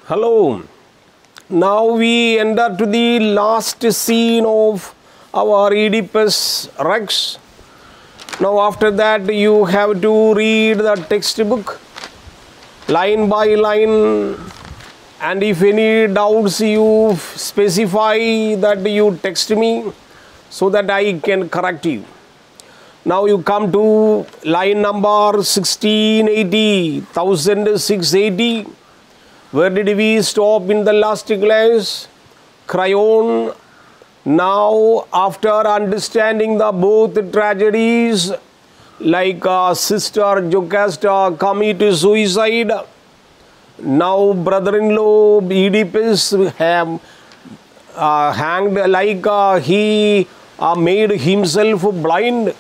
Hello. Now we enter to the last scene of our Oedipus Rex. Now after that you have to read the textbook line by line, and if any doubts you specify that you text me so that I can correct you. Now you come to line number 1680, 1680. Where did we stop in the last class? Creon. Now after understanding the both tragedies, like sister Jocasta commit suicide, now brother-in-law Oedipus have hanged, like he made himself blind.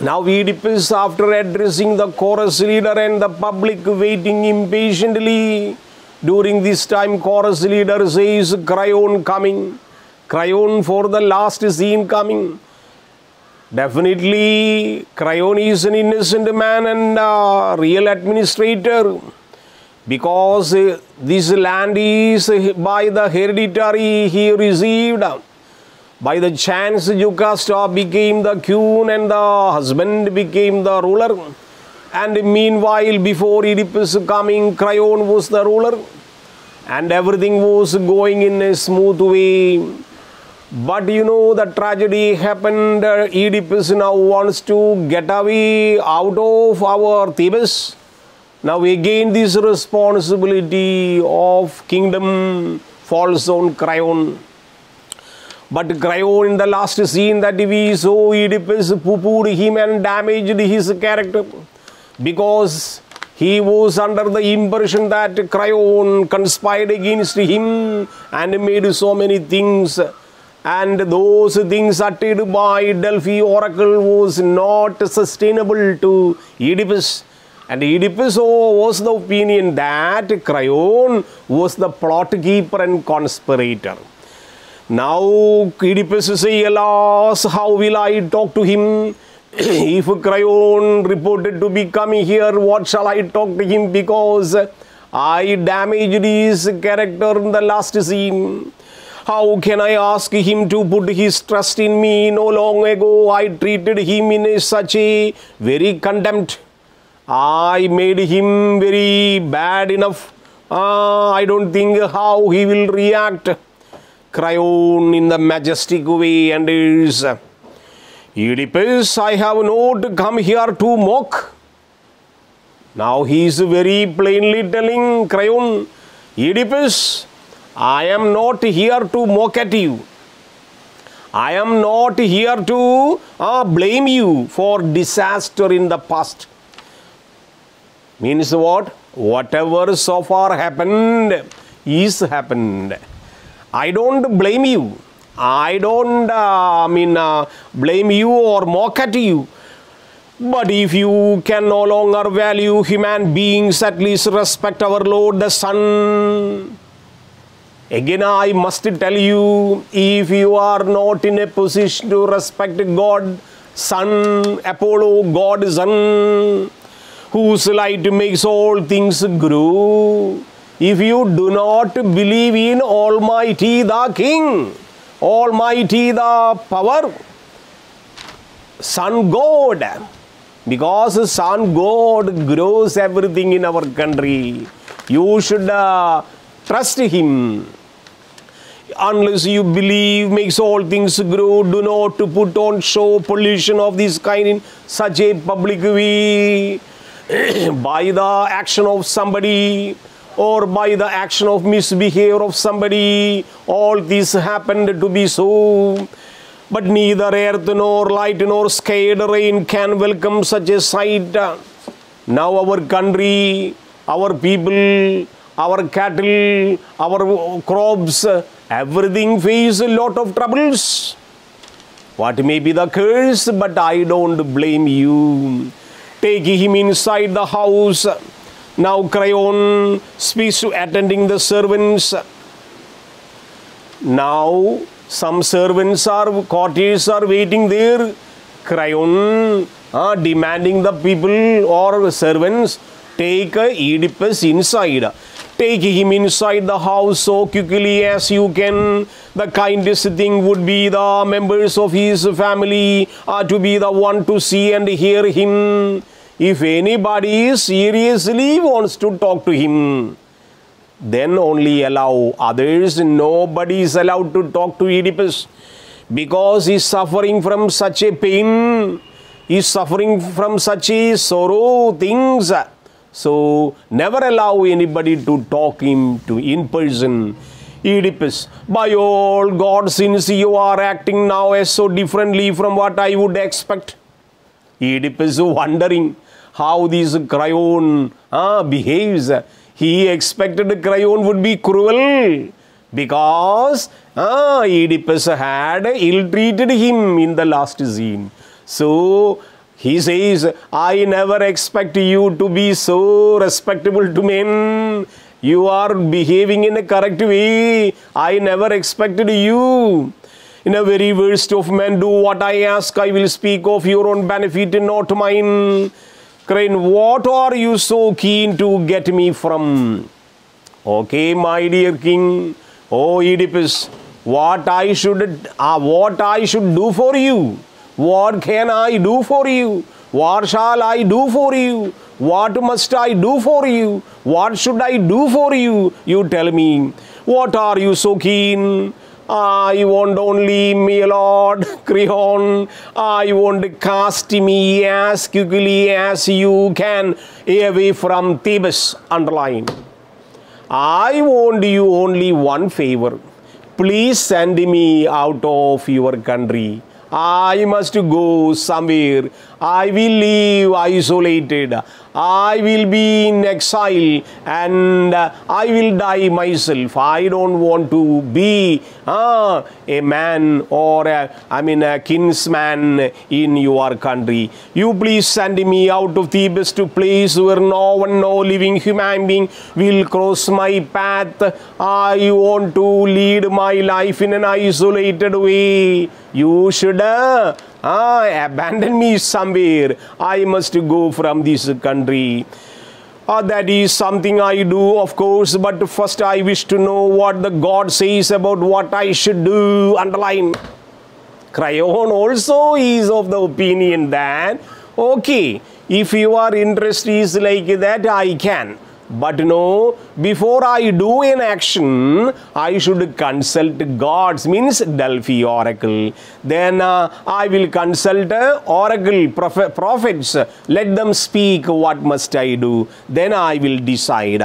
Now Oedipus, after addressing the chorus leader and the public waiting impatiently, during this time chorus leader says, Creon coming. Creon for the last scene coming. Definitely Creon is an innocent man and a real administrator, because this land is by the hereditary he received. By the chance, Jocasta became the queen and the husband became the ruler. And meanwhile, before Oedipus coming, Creon was the ruler. And everything was going in a smooth way. But you know, the tragedy happened. Oedipus now wants to get away out of our Thebes. Now again this responsibility of kingdom falls on Creon. But Creon, in the last scene that we saw, Oedipus poo-pooed him and damaged his character, because he was under the impression that Creon conspired against him and made so many things, and those things uttered by Delphi oracle was not sustainable to Oedipus. And Oedipus was the opinion that Creon was the plot keeper and conspirator. Now Oedipus say, alas, how will I talk to him? If Creon reported to be coming here, what shall I talk to him? Because I damaged his character in the last scene. How can I ask him to put his trust in me? No long ago I treated him in such a very contempt. I made him very bad enough. I don't think how he will react. Creon in the majestic way and is, Oedipus, I have not come here to mock. Now he is very plainly telling Creon, Oedipus, I am not here to mock at you. I am not here to blame you for disaster in the past. Means what? Whatever so far happened is happened. I don't blame you. I don't blame you or mock at you. But if you can no longer value human beings, at least respect our Lord the Sun. Again, I must tell you, if you are not in a position to respect God, Sun, Apollo, God, Sun, whose light makes all things grow. If you do not believe in Almighty the King, Almighty the power, Sun God, because Sun God grows everything in our country, you should trust Him. Unless you believe makes all things grow, do not put on show pollution of this kind in such a public way by the action of somebody, or by the action of misbehavior of somebody. All this happened to be so. But neither earth nor light nor scared rain can welcome such a sight. Now our country, our people, our cattle, our crops, everything face a lot of troubles. What may be the curse, but I don't blame you. Take him inside the house. Now Creon speaks to attending the servants. Now some servants or courtiers are waiting there. Creon demanding the people or servants, take Oedipus inside. Take him inside the house so quickly as you can. The kindest thing would be the members of his family are to be the one to see and hear him. If anybody seriously wants to talk to him, then only allow others. Nobody is allowed to talk to Oedipus because he is suffering from such a pain. He is suffering from such a sorrow things. So never allow anybody to talk him to in person. Oedipus, by all God, since you are acting now as so differently from what I would expect. Oedipus wondering how this Creon behaves. He expected Creon would be cruel because Oedipus had ill-treated him in the last scene. So he says, I never expect you to be so respectable to men. You are behaving in a correct way. I never expected you. In a very worst of men, do what I ask. I will speak of your own benefit, not mine. Creon, what are you so keen to get me from? Okay, my dear king. Oh, Oedipus, what I should do for you? What can I do for you? What shall I do for you? What must I do for you? What should I do for you? You tell me. What are you so keen? I want only me, Lord Creon. I want to cast me as quickly as you can away from Thebes. Underline. I want you only one favor. Please send me out of your country. I must go somewhere. I will live isolated. I will be in exile and I will die myself. I don't want to be a man or a kinsman in your country. You please send me out of Thebes to a place where no living human being will cross my path. I want to lead my life in an isolated way. You should abandon me somewhere. I must go from this country. That is something I do, of course, but first I wish to know what the God says about what I should do. Underline. Creon also is of the opinion that, okay, if your interest is like that, I can. But no, before I do an action, I should consult gods, means Delphi oracle. Then I will consult oracle, prophets. Let them speak what must I do. Then I will decide.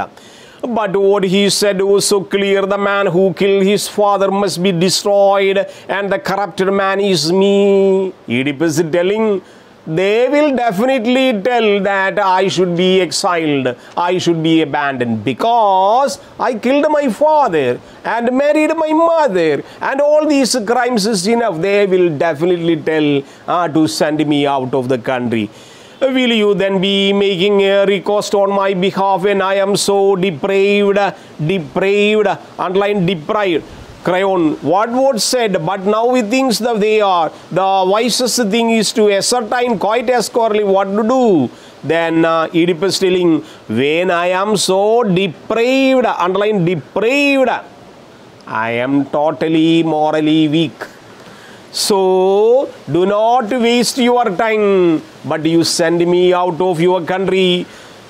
But what he said was so clear. The man who killed his father must be destroyed, and the corrupted man is me. Oedipus is telling, they will definitely tell that I should be exiled, I should be abandoned because I killed my father and married my mother, and all these crimes is enough. They will definitely tell to send me out of the country. Will you then be making a request on my behalf when I am so depraved, underline deprived? Creon, what was said, but now he thinks that they are. The wisest thing is to ascertain quite as squarely what to do. Then Oedipus telling, when I am so depraved, underline depraved, I am totally morally weak. So do not waste your time, but you send me out of your country.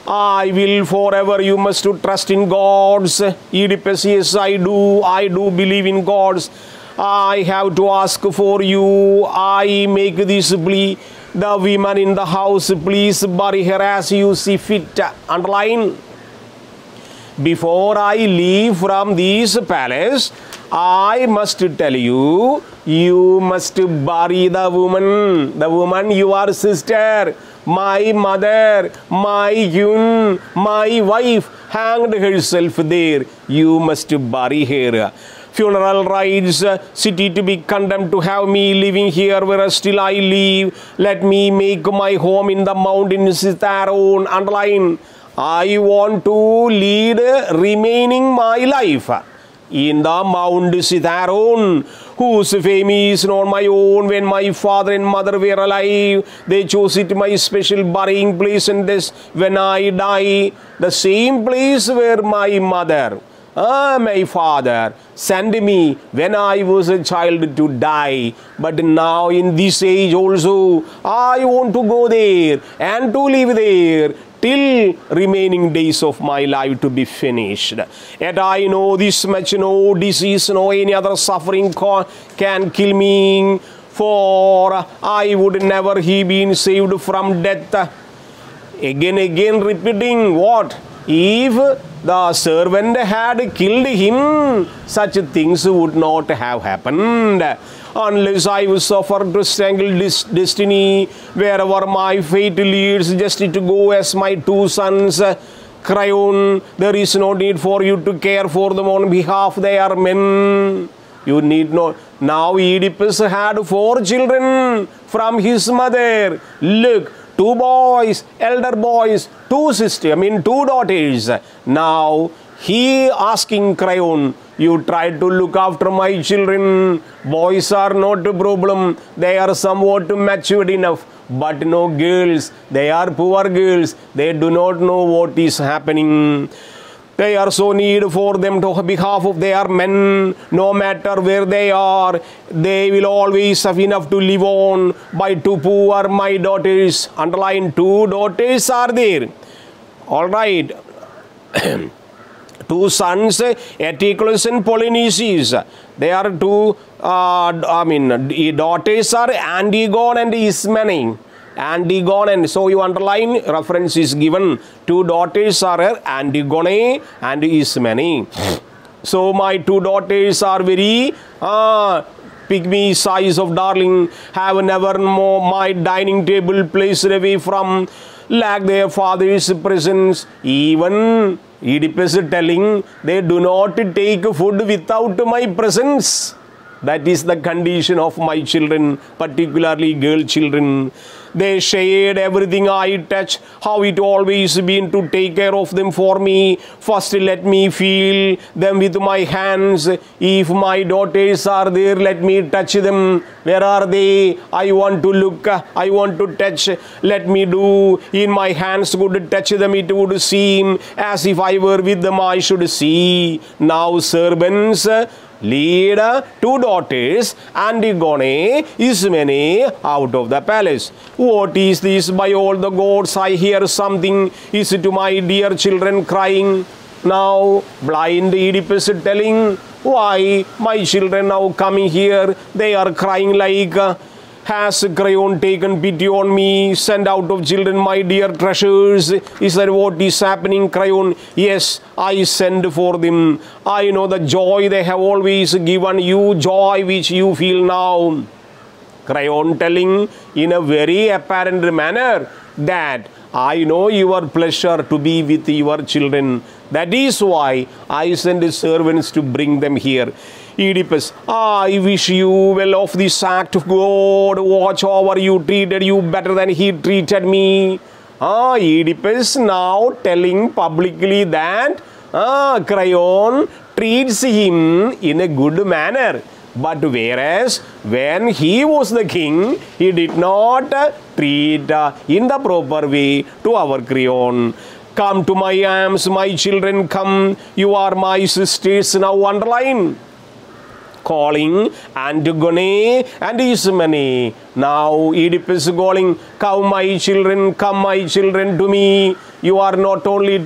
I will forever, you must trust in gods. Oedipus, yes, I do believe in gods. I have to ask for you. I make this plea. The women in the house, please bury her as you see fit. Underline. Before I leave from this palace, I must tell you, you must bury the woman, your sister, my mother, my Yun, my wife hanged herself there. You must bury her. Funeral rites, city to be condemned to have me living here where still I live. Let me make my home in the mountains Cithaeron. Underline. I want to lead remaining my life in the Mount Cithaeron, whose fame is not my own. When my father and mother were alive, they chose it my special burying place, and this when I die, the same place where my mother, my father, sent me when I was a child to die. But now in this age also, I want to go there and to live there till remaining days of my life to be finished. Yet I know this much, no disease, no any other suffering can kill me, for I would never have been saved from death. Again repeating what? If the servant had killed him, such things would not have happened. Unless I will suffer to strangle this destiny, wherever my fate leads, just to go as my two sons. Creon, there is no need for you to care for them on behalf. They are men. You need not. Now Oedipus had 4 children from his mother. Look, 2 boys, elder boys, 2 daughters. Now he asking Creon, you try to look after my children. Boys are not a problem. They are somewhat matured enough. But no girls. They are poor girls. They do not know what is happening. They are so need for them to behalf of their men. No matter where they are, they will always have enough to live on. By 2 poor my daughters. Underline, 2 daughters are there. All right. 2 sons, Eteocles and Polynices. They are 2, daughters are Antigone and Ismene. Antigone, and so you underline, reference is given. 2 daughters are Antigone and Ismene. So my 2 daughters are very pygmy size of darling, have never more my dining table placed away from, lack their father's presence. Even Oedipus telling, they do not take food without my presence. That is the condition of my children, particularly girl children. They shared everything I touch, how it always been to take care of them for me. First let me feel them with my hands. If my daughters are there, let me touch them. Where are they? I want to look, I want to touch. Let me do. In my hands could touch them, it would seem as if I were with them, I should see. Now servants, lead 2 daughters, Antigone, Ismene, out of the palace. What is this? By all the gods, I hear something. Is it my dear children crying? Now blind Oedipus telling, why my children now coming here? They are crying like, has Creon taken pity on me? Send out of children my dear treasures. Is that what is happening, Creon? Yes, I send for them. I know the joy they have always given you, joy which you feel now. Creon telling in a very apparent manner that I know your pleasure to be with your children. That is why I send servants to bring them here. Oedipus, I wish you well of this act of God. Watch over you, treated you better than he treated me. Oedipus now telling publicly that Creon treats him in a good manner. But whereas when he was the king, he did not treat in the proper way to our Creon. Come to my arms, my children, come. You are my sisters. Now underline. Calling Antigone and Ismene. Now Oedipus calling, come my children to me. You are not only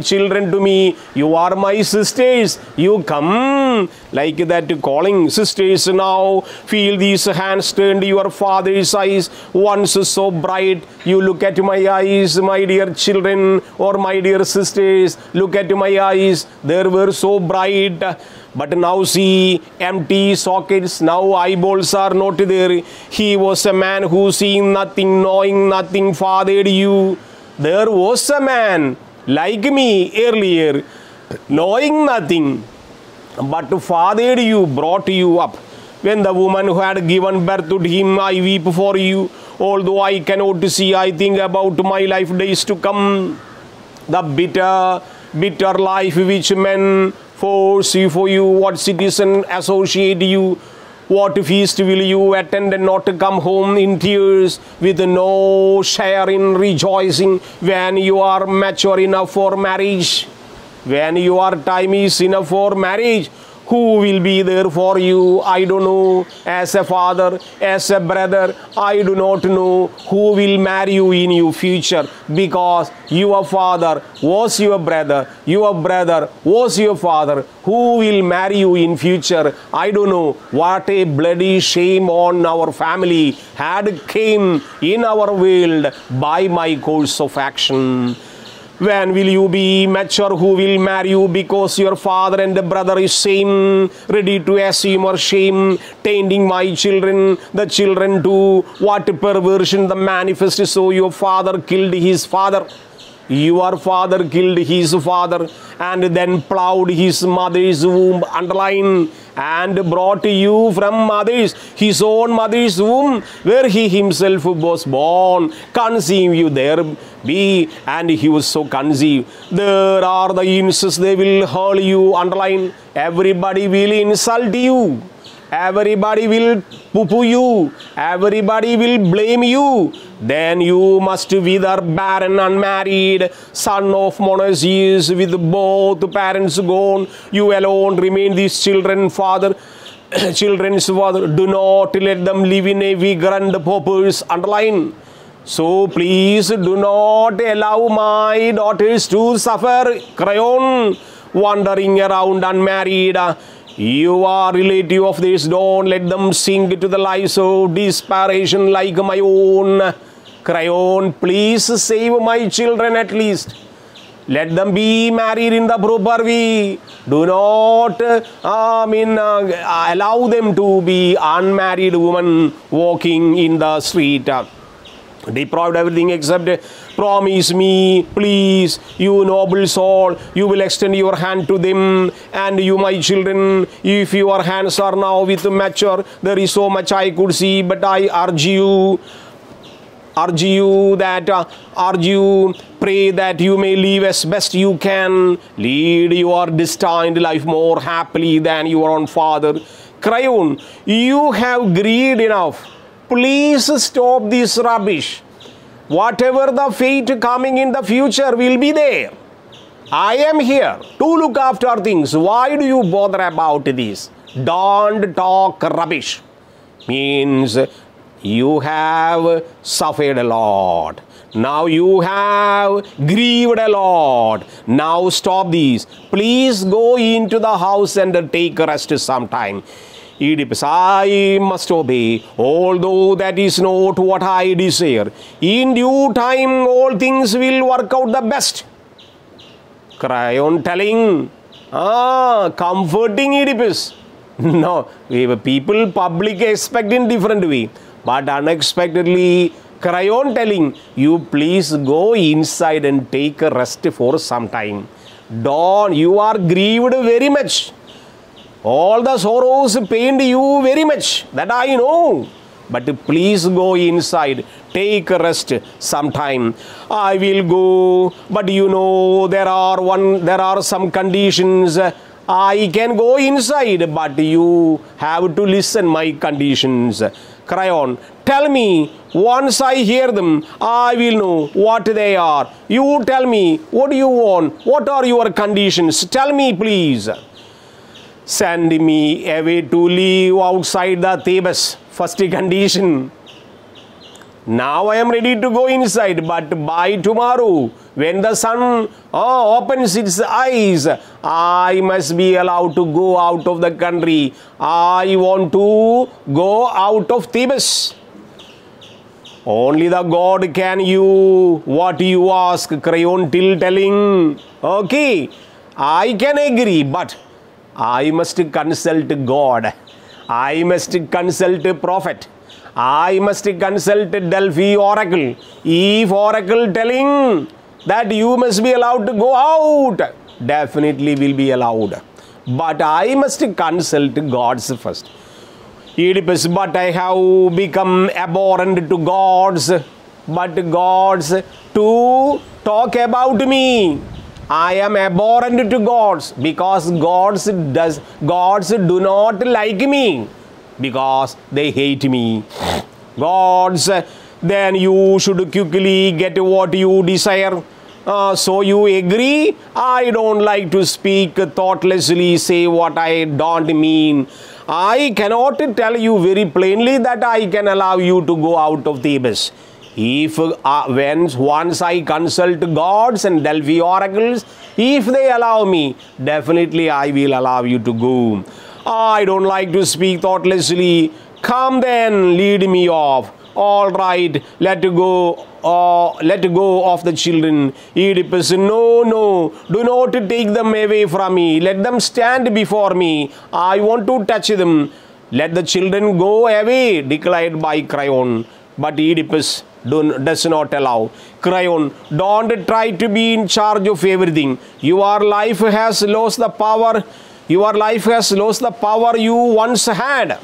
children to me, you are my sisters. You come, like that calling sisters. Now feel these hands turned your father's eyes, once so bright. You look at my eyes, my dear children, or my dear sisters. Look at my eyes, they were so bright. But now see, empty sockets, now eyeballs are not there. He was a man who seeing nothing, knowing nothing, fathered you. There was a man like me earlier, knowing nothing, but fathered you, brought you up. When the woman who had given birth to him, I weep for you. Although I cannot see, I think about my life days to come. The bitter life which men force you for you, what citizen associate you, what feast will you attend and not come home in tears with no share in rejoicing when you are mature enough for marriage, when your time is enough for marriage? Who will be there for you? I don't know. As a father, as a brother, I do not know who will marry you in your future, because your father was your brother was your father. Who will marry you in future? I don't know. What a bloody shame on our family had came in our world by my course of action. When will you be mature? Who will marry you? Because your father and the brother is same, ready to assume or shame, tainting my children, the children too. What perversion the manifest, so your father killed his father. Your father killed his father and then plowed his mother's womb, underline, and brought you from his own mother's womb, where he himself was born, conceived you there be, and he was so conceived. There are the insults, they will hurl you, underline, everybody will insult you. Everybody will poo-poo you. Everybody will blame you. Then you must wither barren, unmarried, son of Monases, with both parents gone. You alone remain these children's father. Children's father. Do not let them live in a vagrant paupers. Underline. So please do not allow my daughters to suffer. Crayon, wandering around unmarried. You are relative of this, don't let them sink to the lives of desperation like my own. Crayon, please save my children at least. Let them be married in the proper way. Do not allow them to be unmarried women walking in the street. Deprived everything except promise me, please, you noble soul, you will extend your hand to them, and you, my children, if your hands are now with mature, there is so much I could see, but I urge you, pray that you may live as best you can, lead your destined life more happily than your own father. Crayon, you have greed enough. Please stop this rubbish. Whatever the fate coming in the future will be there. I am here to look after things. Why do you bother about this? Don't talk rubbish. Means you have suffered a lot. Now you have grieved a lot. Now stop this. Please go into the house and take a rest sometime. Oedipus, I must obey, although that is not what I desire. In due time, all things will work out the best. Crayon telling, comforting Oedipus. No, people public expect in different way, but unexpectedly, Crayon telling, you please go inside and take a rest for some time. Don't, you are grieved very much. All the sorrows pained you very much, that I know. But please go inside, take a rest sometime. I will go, but you know there are some conditions. I can go inside, but you have to listen my conditions. Crayon, tell me, once I hear them, I will know what they are. You tell me, what do you want? What are your conditions? Tell me, please. Send me away to live outside the Thebes. First condition. Now I am ready to go inside, but by tomorrow, when the sun opens its eyes, I must be allowed to go out of the country. I want to go out of Thebes. Only the God can you what you ask. Crayon till telling. Okay, I can agree, but I must consult God. I must consult prophet. I must consult Delphi oracle. If oracle telling that you must be allowed to go out, definitely will be allowed. But I must consult gods first. Oedipus, but I have become abhorrent to gods. But gods to talk about me. I am abhorrent to gods, because gods do not like me, because they hate me. Gods, then you should quickly get what you desire. So you agree? I don't like to speak thoughtlessly, say what I don't mean. I cannot tell you very plainly that I can allow you to go out of Thebes. If once I consult gods and Delphi oracles, if they allow me, definitely I will allow you to go. I don't like to speak thoughtlessly. Come then, lead me off. All right, let go of the children. Oedipus, no, do not take them away from me. Let them stand before me. I want to touch them. Let the children go away, declared by Creon. But Oedipus does not allow. Creon, don't try to be in charge of everything. Your life has lost the power. Your life has lost the power you once had.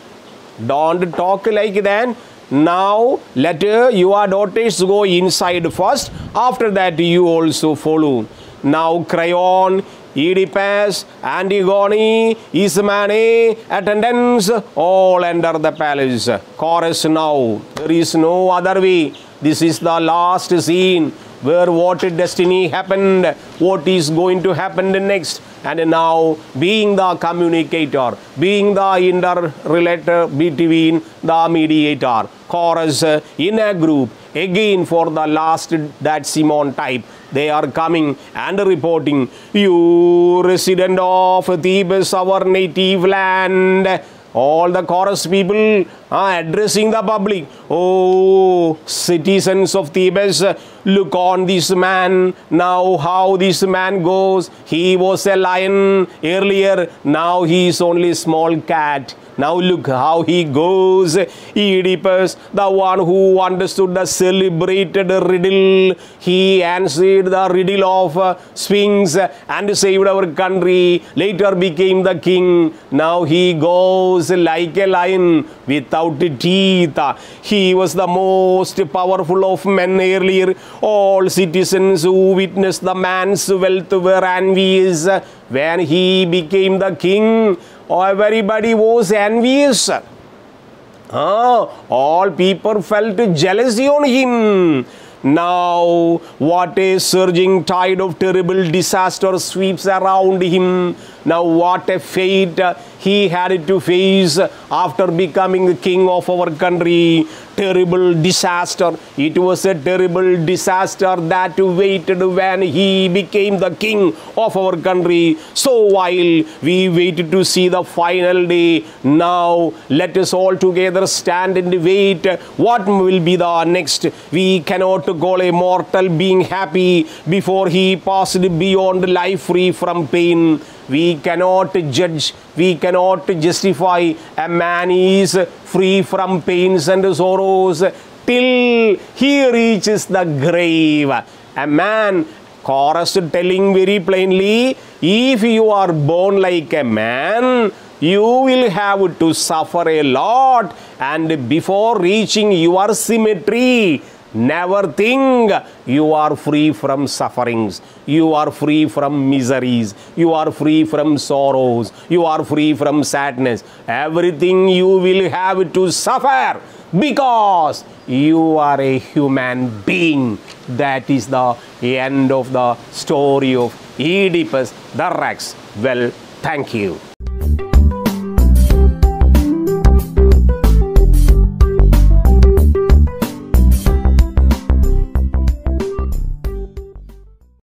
Don't talk like that. Now let your daughters go inside first. After that you also follow. Now Creon, Oedipus, Antigone, Ismene, attendants all enter the palace. Chorus now. There is no other way. This is the last scene where what destiny happened, what is going to happen next. And now being the communicator, being the interrelator between the mediator. Chorus in a group, again for the last that Simon type. They are coming and reporting, you resident of Thebes, our native land. All the chorus people are addressing the public. Oh, citizens of Thebes, look on this man. Now how this man goes. He was a lion earlier. Now he is only a small cat. Now look how he goes. Oedipus, the one who understood the celebrated riddle, he answered the riddle of Sphinx and saved our country. Later became the king. Now he goes like a lion without teeth. He was the most powerful of men earlier. All citizens who witnessed the man's wealth were envious. When he became the king, everybody was envious. All people felt jealousy on him. Now, what a surging tide of terrible disaster sweeps around him. Now, what a fate he had to face after becoming the king of our country. Terrible disaster. It was a terrible disaster that waited when he became the king of our country. So while we waited to see the final day, now let us all together stand and wait. What will be the next? We cannot call a mortal being happy before he passed beyond life free from pain. We cannot judge, we cannot justify a man is free from pains and sorrows till he reaches the grave. A man, chorus telling very plainly, if you are born like a man, you will have to suffer a lot, and before reaching your symmetry, never think you are free from sufferings, you are free from miseries, you are free from sorrows, you are free from sadness. Everything you will have to suffer because you are a human being. That is the end of the story of Oedipus the Rex. Well, thank you.